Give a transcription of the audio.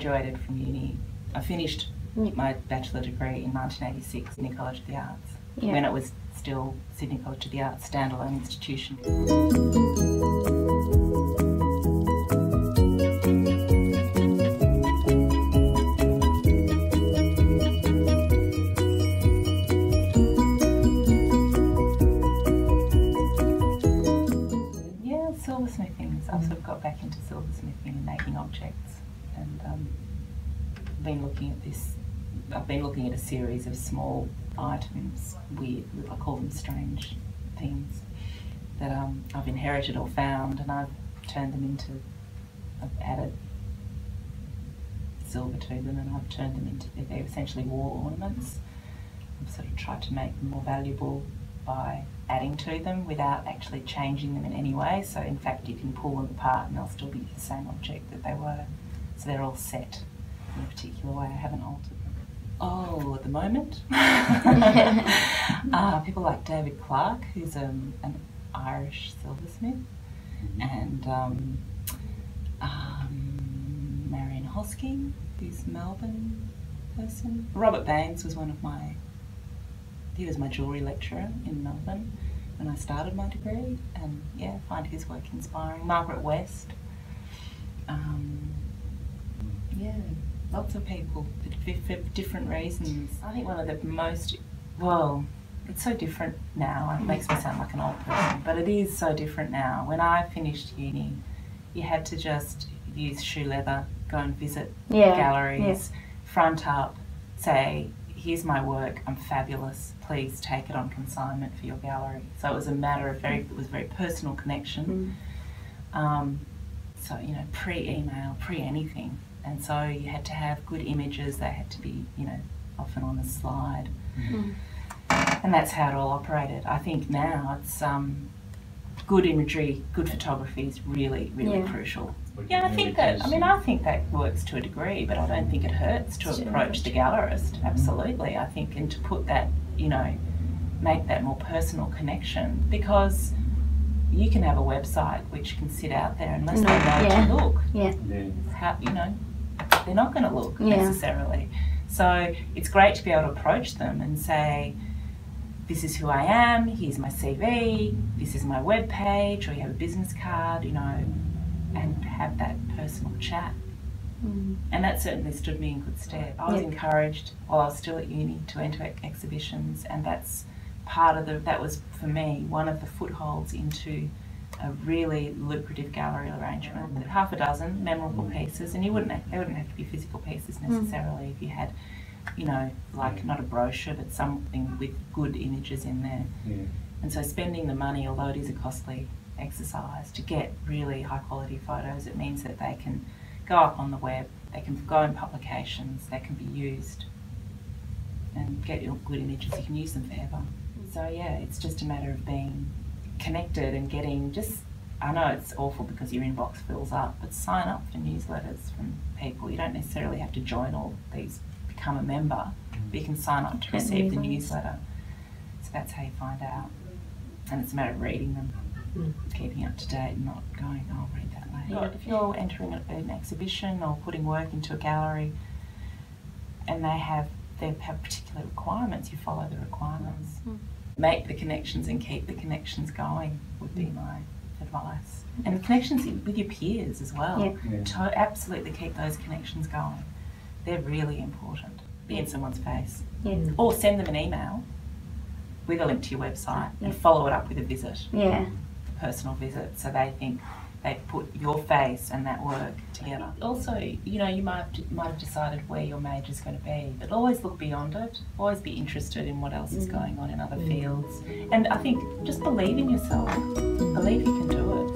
graduated from uni. I finished my bachelor degree in 1986 at Sydney College of the Arts, when it was still Sydney College of the Arts, standalone institution. Silversmithing. I've sort of got back into silversmithing and making objects, and been looking at this. I've been looking at a series of small items, weird, I call them strange things, that I've inherited or found, and I've turned them into. I've added silver to them, and I've turned them into. They're essentially wall ornaments. I've sort of tried to make them more valuable by adding to them without actually changing them in any way. So in fact you can pull them apart and they'll still be the same object that they were. So they're all set in a particular way. I haven't altered them. Oh, at the moment? People like David Clark, who's an Irish silversmith, and Marion Hosking, who's a Melbourne person. Robert Baines was he was my jewellery lecturer in Melbourne when I started my degree, and yeah, I find his work inspiring. Margaret West, yeah, lots of people for different reasons. I think one of the most, well, it's so different now. It makes me sound like an old person, but it is so different now. When I finished uni, you had to just use shoe leather, go and visit galleries, front up, say, here's my work, I'm fabulous, please take it on consignment for your gallery. So it was a matter of it was a very personal connection. So, you know, pre-email, pre-anything. And so you had to have good images, they had to be, you know, often on a slide. And that's how it all operated. I think now it's good imagery, good photography is really, really crucial. Yeah, I think that works to a degree, but I don't think it hurts to approach the gallerist. Absolutely, I think, and to put that, you know, make that more personal connection, because you can have a website which can sit out there unless they know to look. How, you know, they're not going to look necessarily. So it's great to be able to approach them and say, this is who I am, here's my CV, this is my web page, or you have a business card, you know, and have that personal chat. And that certainly stood me in good stead. I was encouraged while I was still at uni to enter exhibitions, and that's part of that was for me one of the footholds into a really lucrative gallery arrangement. That half a dozen memorable pieces, and they wouldn't have to be physical pieces necessarily. If you had, you know, like not a brochure but something with good images in there. And so spending the money, although it is a costly exercise, to get really high quality photos, it means that they can go up on the web, they can go in publications, they can be used and get good images, you can use them forever. So yeah, it's just a matter of being connected and getting I know it's awful because your inbox fills up, but sign up for newsletters from people. You don't necessarily have to join all these, become a member, but you can sign up to receive the newsletter. So that's how you find out. And it's a matter of reading them. Keeping up to date and not going, oh, I'll read that later. If you're entering an exhibition or putting work into a gallery and they have particular requirements, you follow the requirements. Make the connections and keep the connections going would be my advice. And the connections with your peers as well. To absolutely keep those connections going. They're really important. Be in someone's face. Or send them an email with a link to your website and follow it up with a visit. Personal visit, so they think they've put your face and that work together. Also, you know, you might have decided where your major's going to be, but always look beyond it. Always be interested in what else is going on in other fields. And I think just believe in yourself. Believe you can do it.